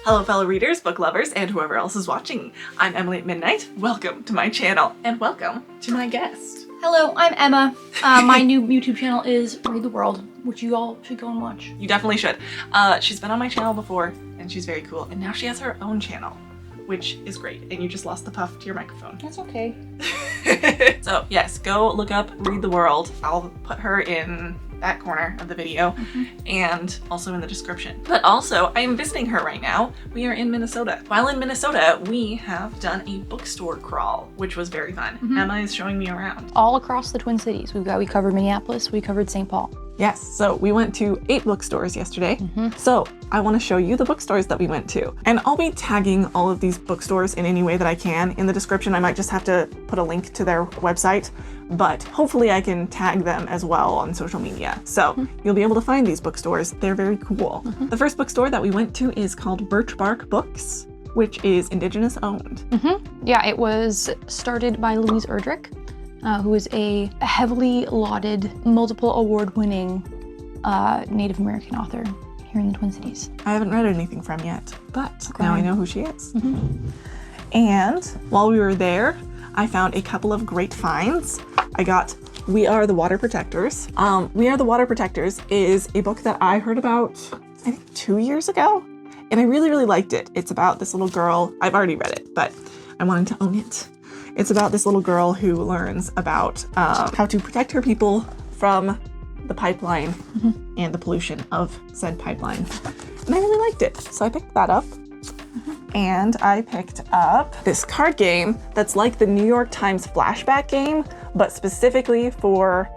Hello fellow readers, book lovers, and whoever else is watching. I'm Emily at Midnight. Welcome to my channel, and welcome to my guest. Hello, I'm Emma. My new YouTube channel is Read the World, which you all should go and watch. You definitely should. She's been on my channel before, and she's very cool, and now she has her own channel, which is great, and you just lost the puff to your microphone. That's okay. So yes, go look up Read the World. I'll put her in that corner of the video and also in the description. But also, I am visiting her right now. We are in Minnesota. While in Minnesota, we have done a bookstore crawl, which was very fun. Emma is showing me around. All across the Twin Cities. We covered Minneapolis, we covered St. Paul. Yes, so we went to 8 bookstores yesterday. So I want to show you the bookstores that we went to. And I'll be tagging all of these bookstores in any way that I can in the description. I might just have to put a link to their website, but hopefully I can tag them as well on social media. So you'll be able to find these bookstores. They're very cool. The first bookstore that we went to is called Birchbark Books, which is Indigenous owned. Yeah, it was started by Louise Erdrich, who is a heavily lauded, multiple award-winning Native American author here in the Twin Cities. I haven't read anything from yet, but now I know who she is. And while we were there, I found a couple of great finds. I got We Are the Water Protectors. We Are the Water Protectors is a book that I heard about, I think 2 years ago, and I really, really liked it. It's about this little girl. I've already read it, but I wanted to own it. It's about this little girl who learns about how to protect her people from the pipeline and the pollution of said pipeline. And I really liked it, so I picked that up. And I picked up this card game that's like the New York Times flashback game, but specifically for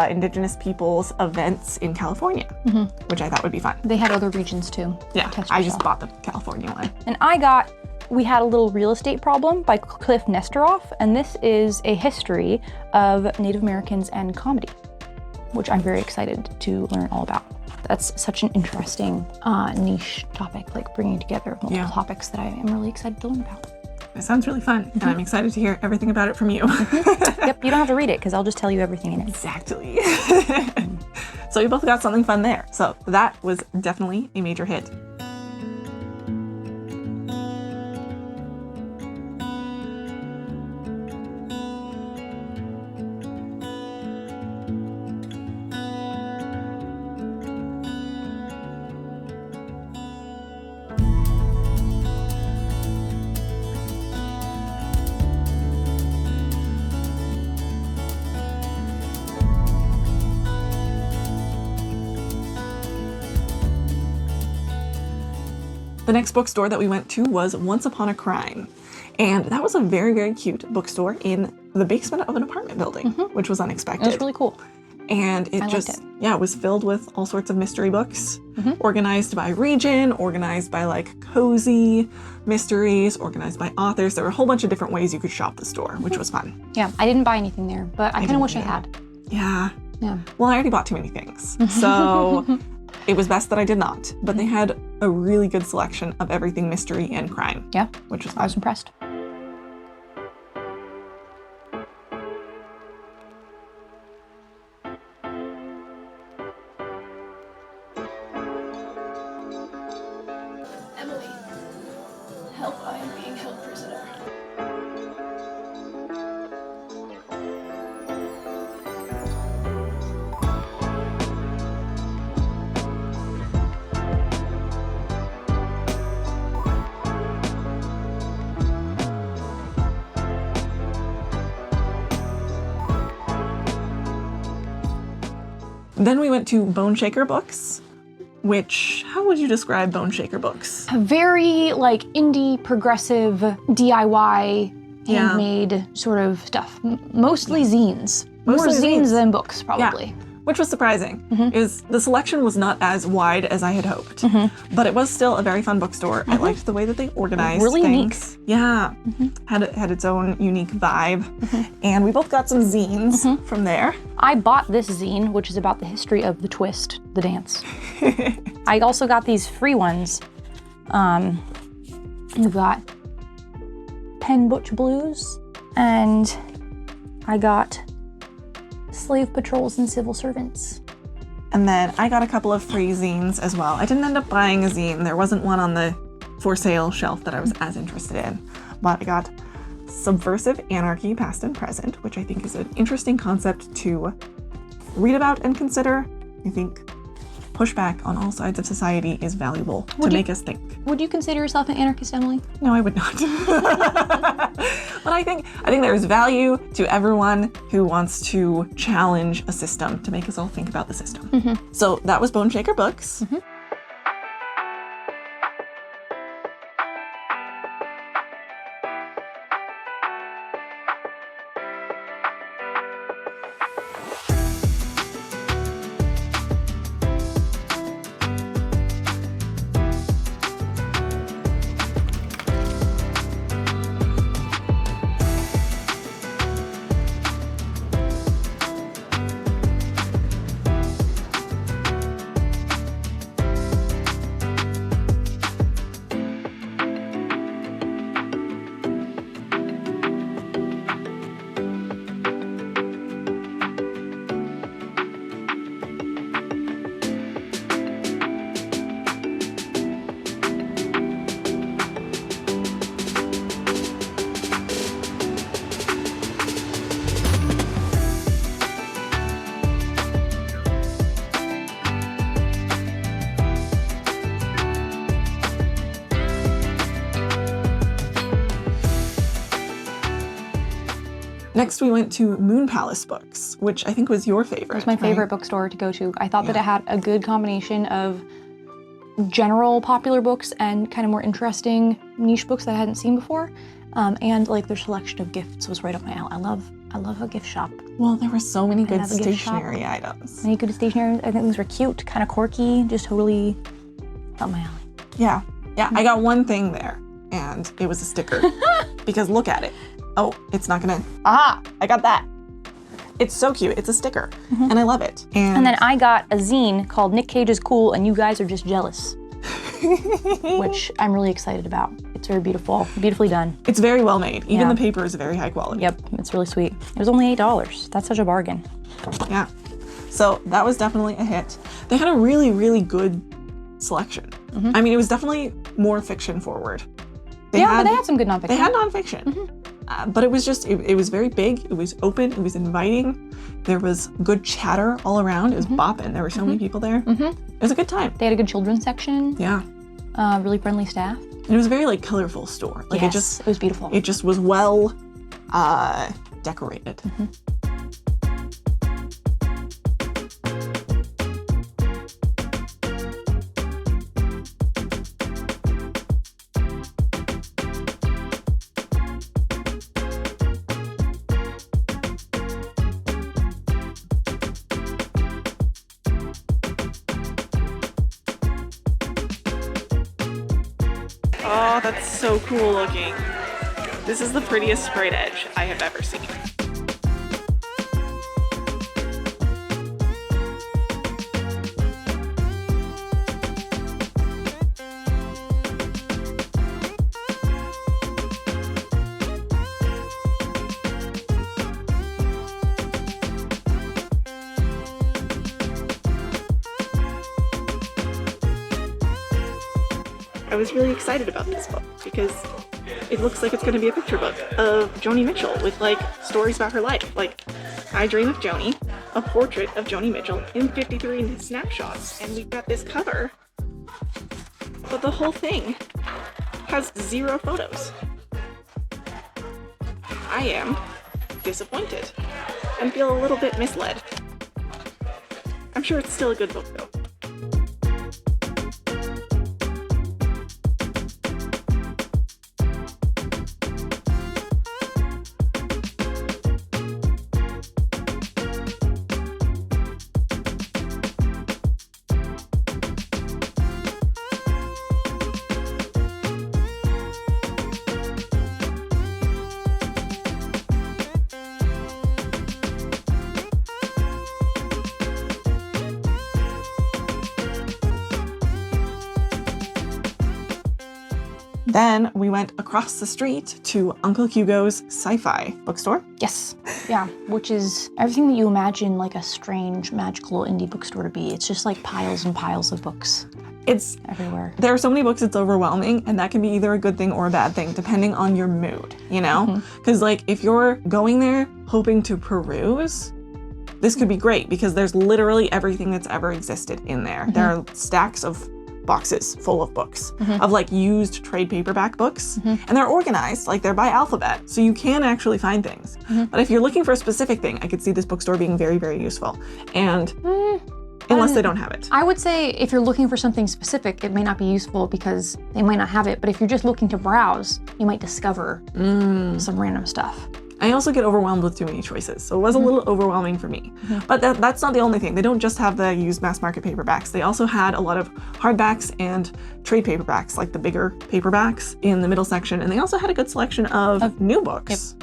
Indigenous people's events in California, which I thought would be fun. They had other regions too. Yeah, I just bought the California one. And I got We Had a Little Real Estate Problem by Cliff Nesteroff, and this is a history of Native Americans and comedy, which I'm very excited to learn all about. That's such an interesting niche topic, like bringing together multiple topics that I am really excited to learn about. It sounds really fun, and I'm excited to hear everything about it from you. Yep, you don't have to read it, because I'll just tell you everything in it. Exactly. So we both got something fun there. So that was definitely a major hit. The next bookstore that we went to was Once Upon a Crime. And that was a very, very cute bookstore in the basement of an apartment building, which was unexpected. It was really cool. And it it was filled with all sorts of mystery books, organized by region, organized by like cozy mysteries, organized by authors. There were a whole bunch of different ways you could shop the store, which was fun. Yeah, I didn't buy anything there, but I kind of wish I had. Yeah. Yeah. Well, I already bought too many things. So it was best that I did not, but they had a really good selection of everything mystery and crime. Yeah, which was fun. I was impressed. Emily, help, I am being held prisoner. Then we went to Boneshaker Books, which, how would you describe Boneshaker Books? A very like indie, progressive, DIY, handmade sort of stuff. Mostly zines. More zines than books, probably. Yeah. Which was surprising, is the selection was not as wide as I had hoped, but it was still a very fun bookstore. I liked the way that they organized really things. Unique. Yeah, had its own unique vibe, and we both got some zines from there. I bought this zine, which is about the history of the twist, the dance. I also got these free ones. We've got Penn Butch Blues, and I got Slave Patrols and Civil Servants. And then I got a couple of free zines as well. I didn't end up buying a zine. There wasn't one on the for sale shelf that I was as interested in. But I got Subversive Anarchy, Past and Present, which I think is an interesting concept to read about and consider. I think pushback on all sides of society is valuable to make us think. Would you consider yourself an anarchist, Emily? No, I would not. But I think there's value to everyone who wants to challenge a system to make us all think about the system. So that was Boneshaker Books. Next, we went to Moon Palace Books, which I think was your favorite. It was my favorite bookstore to go to. I thought that it had a good combination of general popular books and kind of more interesting niche books that I hadn't seen before. And like their selection of gifts was right up my alley. I love a gift shop. Well, there were so many good love a gift stationery shop. items. Many good stationery. I think these were cute, kind of quirky, just totally up my alley. Yeah, I got one thing there, and it was a sticker. Because look at it. Oh, it's not gonna, I got that. It's so cute, it's a sticker, and I love it. And then I got a zine called Nick Cage is Cool and You Guys Are Just Jealous, which I'm really excited about. It's very beautiful, beautifully done. It's very well made. Even the paper is very high quality. Yep, it's really sweet. It was only $8. That's such a bargain. Yeah, so that was definitely a hit. They had a really, really good selection. I mean, it was definitely more fiction forward. But they had some good nonfiction. They had nonfiction. But it was just, it was very big, it was open, it was inviting. There was good chatter all around. It was bopping. There were so many people there. It was a good time. They had a good children's section. Yeah. Really friendly staff. And it was a very like colorful store. Like it was beautiful. It just was well decorated. Oh, that's so cool looking. This is the prettiest sprayed edge I have ever seen. I was really excited about this book because it looks like it's going to be a picture book of Joni Mitchell with like stories about her life. Like I Dream of Joni, a portrait of Joni Mitchell in 53 snapshots. And we've got this cover, but the whole thing has 0 photos. I am disappointed and feel a little bit misled. I'm sure it's still a good book though. Then we went across the street to Uncle Hugo's Sci-fi bookstore. Yes. Yeah, which is everything that you imagine like a strange, magical indie bookstore to be. It's just like piles and piles of books. It's everywhere. There are so many books, it's overwhelming, and that can be either a good thing or a bad thing, depending on your mood, you know? Because like, if you're going there hoping to peruse, this could be great because there's literally everything that's ever existed in there. There are stacks of boxes full of books, of like used trade paperback books, and they're organized, like they're by alphabet, so you can actually find things. But if you're looking for a specific thing, I could see this bookstore being very, very useful. And unless they don't have it. I would say if you're looking for something specific, it may not be useful because they might not have it. But if you're just looking to browse, you might discover some random stuff. I also get overwhelmed with too many choices, so it was a little overwhelming for me. But that's not the only thing. They don't just have the used mass market paperbacks. They also had a lot of hardbacks and trade paperbacks, like the bigger paperbacks in the middle section. And they also had a good selection of new books.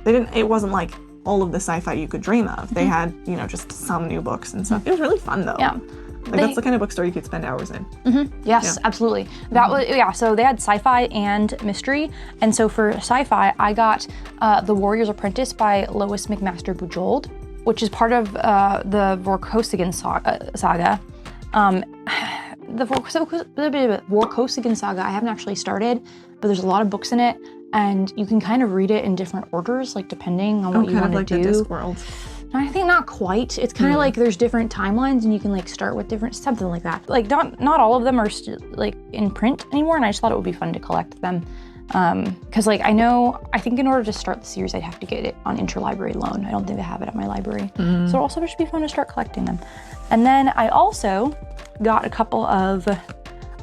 It wasn't like all of the sci-fi you could dream of. They had, you know, just some new books and stuff. It was really fun though. Yeah. Like that's the kind of bookstore you could spend hours in. Yes, absolutely. That was, so they had sci-fi and mystery. And so for sci-fi, I got The Warrior's Apprentice by Lois McMaster Bujold, which is part of the Vorkosigan saga. The Vorkosigan saga I haven't actually started, but there's a lot of books in it, and you can kind of read it in different orders, like depending on what you want to do. The Discworld. I think not quite. It's kind of like there's different timelines, and you can like start with different, something like that. Like not all of them are like in print anymore, and I just thought it would be fun to collect them. Because like I think in order to start the series, I'd have to get it on interlibrary loan. I don't think they have it at my library. So it also should be fun to start collecting them. And then I also got a couple of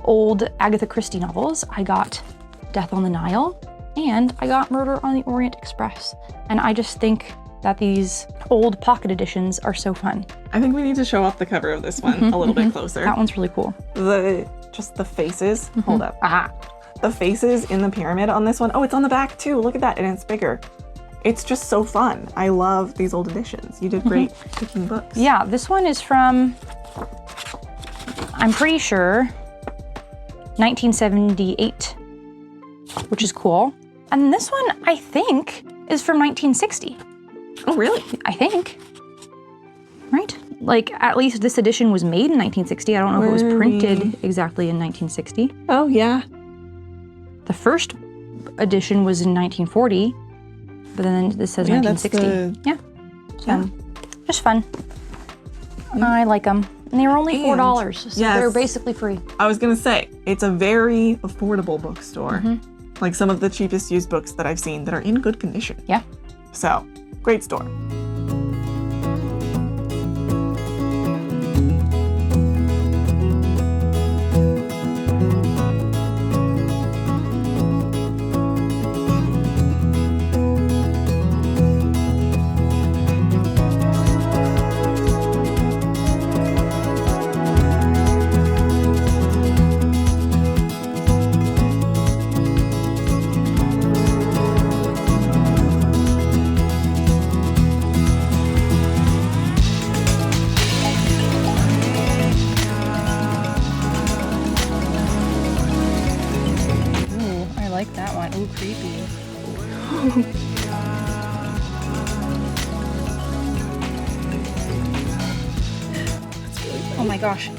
old Agatha Christie novels. I got Death on the Nile, and I got Murder on the Orient Express. And I just think that these old pocket editions are so fun. I think we need to show off the cover of this one a little bit closer. That one's really cool. Just the faces. Hold up. The faces in the pyramid on this one. Oh, it's on the back too. Look at that, and it's bigger. It's just so fun. I love these old editions. You did great picking books. Yeah, this one is from, I'm pretty sure, 1978, which is cool. And this one, I think, is from 1960. Oh, really? I think. Right? Like, at least this edition was made in 1960. I don't know if it was printed exactly in 1960. Oh, yeah. The first edition was in 1940, but then this says 1960. So, just fun. I like them. And they were only $4, so they're basically free. I was gonna say, it's a very affordable bookstore. Like some of the cheapest used books that I've seen that are in good condition. Yeah. So, great store. Creepy. Oh my gosh.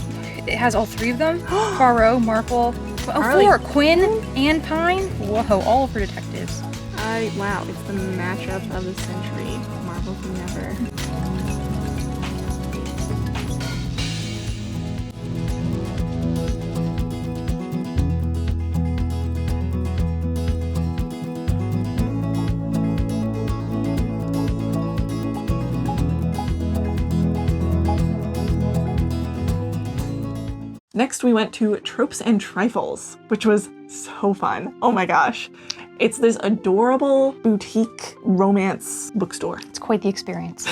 It has all three of them? Poirot, Marple, four, Quinn and Pine. Whoa, all for detectives. Wow, it's the matchup of the century. Marvel can never. Next, we went to Tropes and Trifles, which was so fun. Oh my gosh. It's this adorable boutique romance bookstore. It's quite the experience.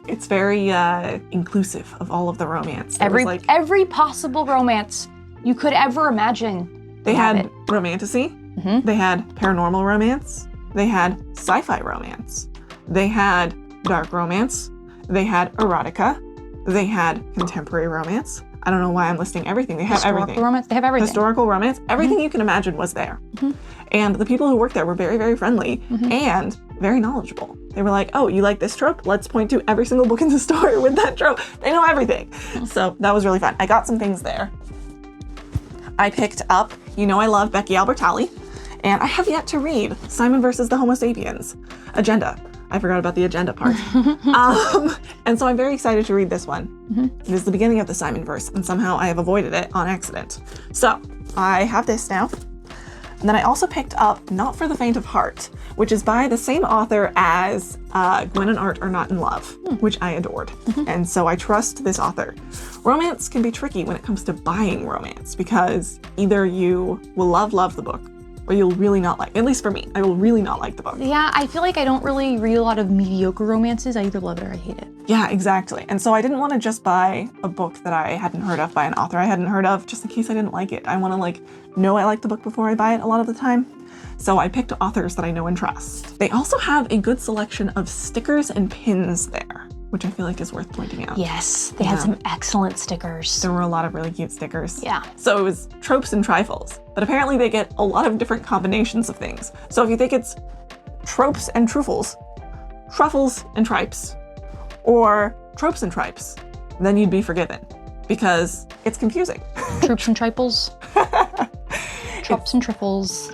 It's very inclusive of all of the romance. Every possible romance you could ever imagine. They had romantasy. They had paranormal romance. They had sci-fi romance. They had dark romance. They had erotica. They had contemporary romance. I don't know why I'm listing everything. They have everything. Romance. They have everything. Historical romance. Everything you can imagine was there. And the people who worked there were very, very friendly and very knowledgeable. They were like, oh, you like this trope? Let's point to every single book in the store with that trope. They know everything. So that was really fun. I got some things there. I picked up, you know I love Becky Albertalli, and I have yet to read Simon versus the Homo sapiens. Agenda. I forgot about the agenda part. And so I'm very excited to read this one. It is the beginning of the Simon verse, and somehow I have avoided it on accident. So I have this now. And then I also picked up Not for the Faint of Heart, which is by the same author as Gwen and Art Are Not in Love, which I adored. And so I trust this author. Romance can be tricky when it comes to buying romance because either you will love the book or you'll really not like, at least for me, I will really not like the book. Yeah, I feel like I don't really read a lot of mediocre romances. I either love it or I hate it. Yeah, exactly. And so I didn't want to just buy a book that I hadn't heard of by an author I hadn't heard of, just in case I didn't like it. I want to know I like the book before I buy it a lot of the time. So I picked authors that I know and trust. They also have a good selection of stickers and pins there, which I feel like is worth pointing out. Yes, they had some excellent stickers. There were a lot of really cute stickers. Yeah. So it was Tropes and Trifles, but apparently they get a lot of different combinations of things. So if you think it's Tropes and Truffles, Truffles and Tripes, or Tropes and Tripes, then you'd be forgiven because it's confusing. Troops and Triples. Tropes and Trifles.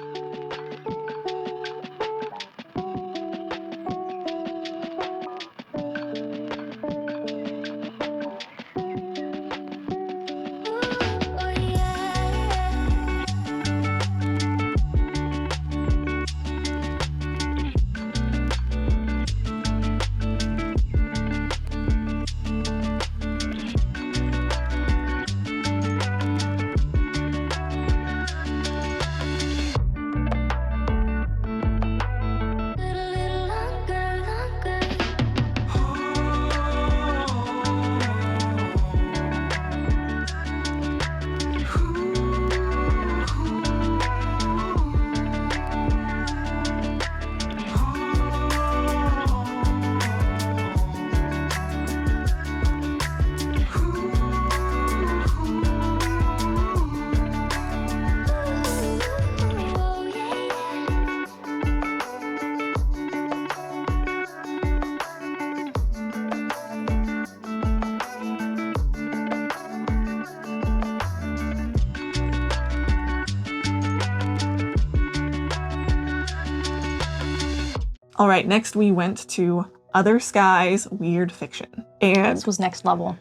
All right, next we went to Other Skies Weird Fiction. And This was next level.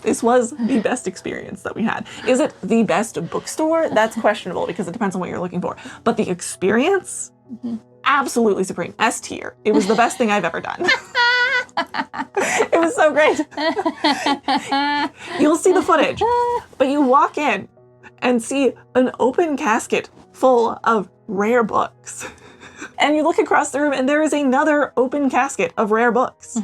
this was the best experience that we had. Is it the best bookstore? That's questionable because it depends on what you're looking for. But the experience, absolutely supreme. S tier. It was the best thing I've ever done. It was so great. You'll see the footage, but you walk in and see an open casket full of rare books. And you look across the room and there is another open casket of rare books.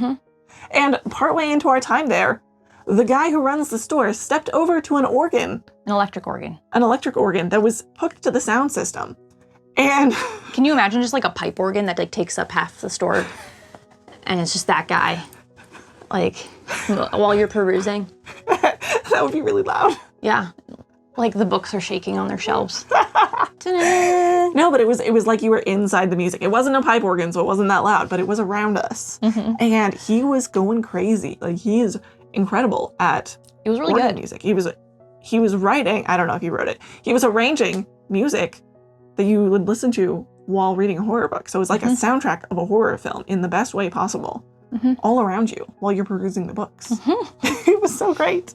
And partway into our time there, the guy who runs the store stepped over to an organ. An electric organ. An electric organ that was hooked to the sound system. And Can you imagine just like a pipe organ that like takes up half the store? And it's just that guy, like, while you're perusing. that would be really loud. Yeah. Like the books are shaking on their shelves. No, but it was like you were inside the music. It wasn't a pipe organ, so it wasn't that loud, but it was around us. And he was going crazy. Like, he is incredible at It was really organ good. music. He was writing, I don't know if he wrote it, he was arranging music that you would listen to while reading a horror book. So it was like a soundtrack of a horror film in the best way possible, all around you while you're perusing the books. It was so great.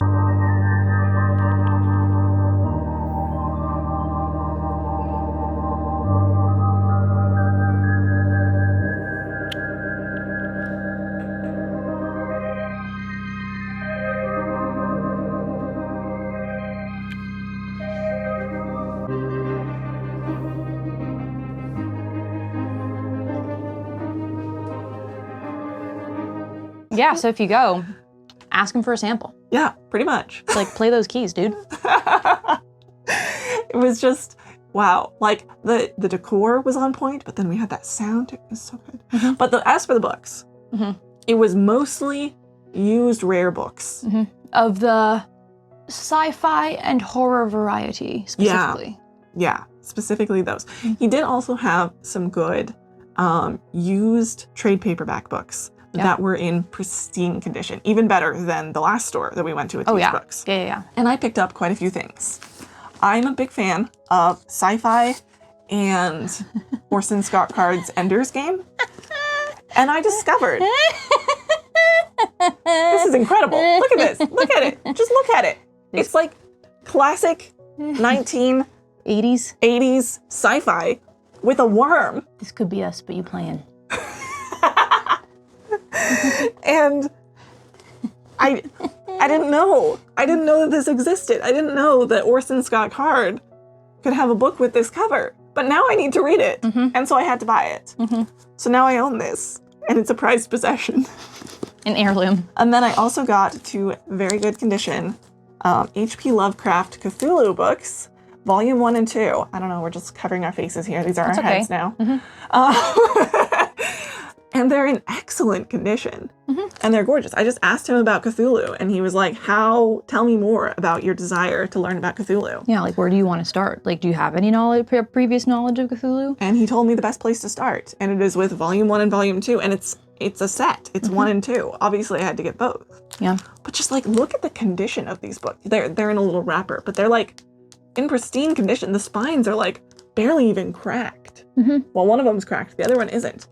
Yeah, so if you go, ask him for a sample. Yeah, pretty much. Like, play those keys, dude. It was just, wow. Like, the decor was on point, but then we had that sound. It was so good. But as for the books, it was mostly used rare books. Of the sci-fi and horror variety, specifically. Yeah, specifically those. He did also have some good used trade paperback books that were in pristine condition, even better than the last store that we went to with used books. Yeah. And I picked up quite a few things. I'm a big fan of Sci-fi and Orson Scott Card's Ender's Game. And I discovered, this is incredible. Look at this. Look at it. Just look at it. It's like classic 1980s 80s sci-fi with a worm. This could be us, but you playing. And I didn't know. I didn't know that this existed. I didn't know that Orson Scott Card could have a book with this cover. But now I need to read it. And so I had to buy it. So now I own this. And it's a prized possession. An heirloom. And then I also got two very good condition H.P. Lovecraft Cthulhu books, Volume 1 and 2. I don't know, we're just covering our faces here. These are our heads now. And they're in excellent condition. And they're gorgeous. I just asked him about Cthulhu, and he was like, tell me more about your desire to learn about Cthulhu. Yeah, like where do you want to start? Like, do you have any previous knowledge of Cthulhu? And he told me the best place to start. And it is with Volume 1 and Volume 2. And it's a set. It's 1 and 2. Obviously, I had to get both. Yeah. But just like, look at the condition of these books. They're in a little wrapper, but they're like in pristine condition. The spines are like barely even cracked. Well, one of them's cracked. The other one isn't.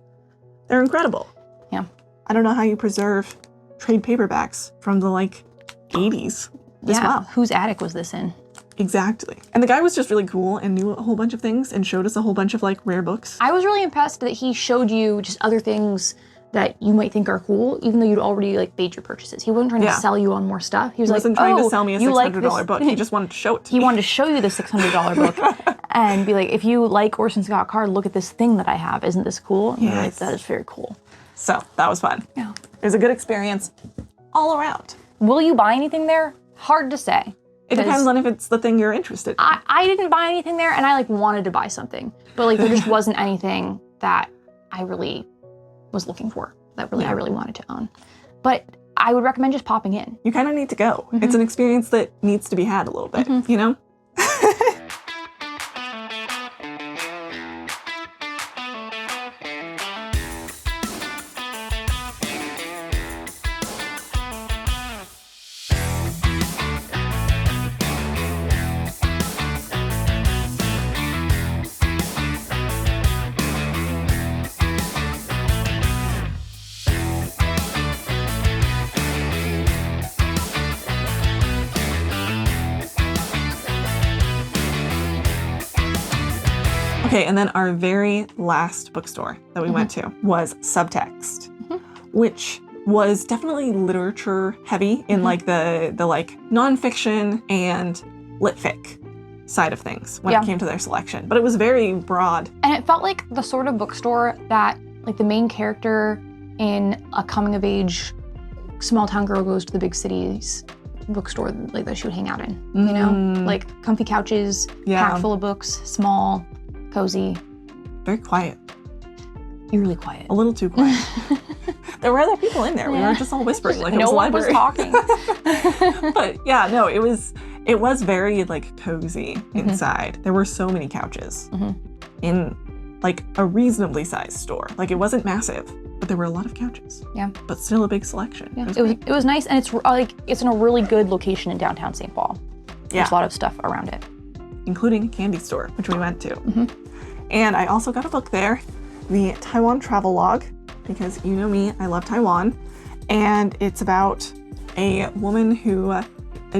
They're incredible. Yeah. I don't know how you preserve trade paperbacks from the like 80s this well. Whose attic was this in? Exactly. And the guy was just really cool and knew a whole bunch of things and showed us a whole bunch of like rare books. I was really impressed that he showed you just other things that you might think are cool, even though you'd already like made your purchases. He wasn't trying to sell you on more stuff. He wasn't trying to sell me a $600 book. He just wanted to show it to me. He wanted to show you the $600 book and be like, if you like Orson Scott Card, look at this thing that I have. Isn't this cool? And you're like, that is very cool. So that was fun. Yeah. It was a good experience all around. Will you buy anything there? Hard to say. It depends on if it's the thing you're interested in. I didn't buy anything there, and I like wanted to buy something, but like there just wasn't anything that I really was looking for that I really wanted to own. But I would recommend just popping in. You kind of need to go. It's an experience that needs to be had a little bit, you know? Okay, and then our very last bookstore that we went to was Subtext, which was definitely literature heavy in like the like nonfiction and lit fic side of things when it came to their selection. But it was very broad. And it felt like the sort of bookstore that like the main character in a coming of age small town girl goes to the big cities bookstore like that she would hang out in, you know? Like comfy couches, packed full of books, small, cozy. Very quiet. You're really quiet. A little too quiet. There were other people in there. We weren't just all whispering like it was a library. No one was talking. But yeah, no, it was very like cozy inside. There were so many couches in like a reasonably sized store. Like it wasn't massive, but there were a lot of couches. Yeah. But still a big selection. Yeah. It was nice, and it's in a really good location in downtown St. Paul. There's a lot of stuff around it. Including a candy store, which we went to. And I also got a book there, the Taiwan Travelogue, because you know me, I love Taiwan. And it's about a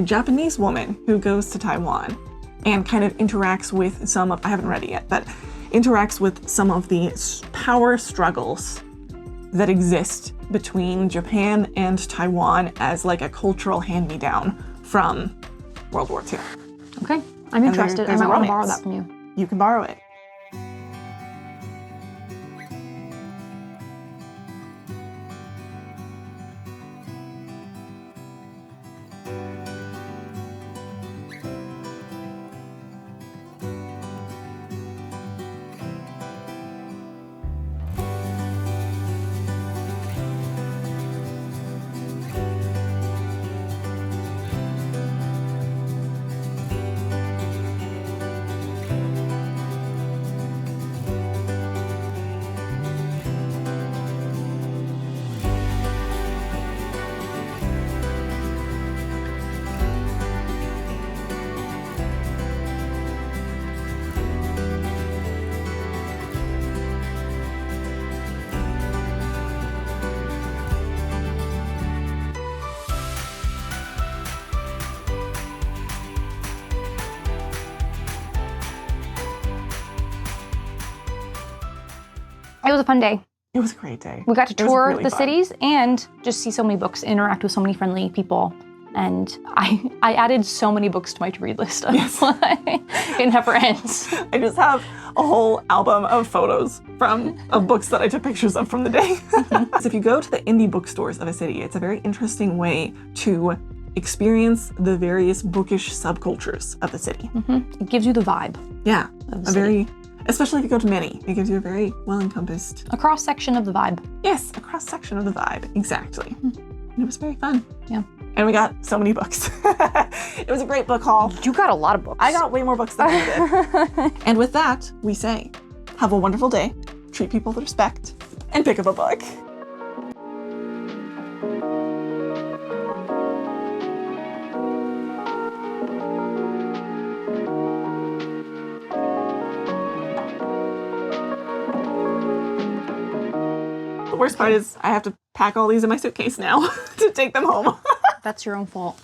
Japanese woman who goes to Taiwan and kind of interacts with I haven't read it yet, but interacts with some of the power struggles that exist between Japan and Taiwan as like a cultural hand-me-down from World War II. Okay. I'm interested. I might want to borrow that from you. You can borrow it. It was a fun day. It was a great day. We got to It was tour really the fun. cities and just see so many books, interact with so many friendly people. And I added so many books to my to-read list. Yes. It never ends. I just have a whole album of photos of books that I took pictures of from the day. So if you go to the indie bookstores of a city, it's a very interesting way to experience the various bookish subcultures of the city. It gives you the vibe. Yeah, Of the city. especially if you go to many, it gives you a very well-encompassed, A cross-section of the vibe. yes, a cross-section of the vibe, exactly. And it was very fun. Yeah. And we got so many books. It was a great book haul. You got a lot of books. I got way more books than you did. And with that, we say, have a wonderful day, treat people with respect, and pick up a book. The worst part is I have to pack all these in my suitcase now to take them home. That's your own fault.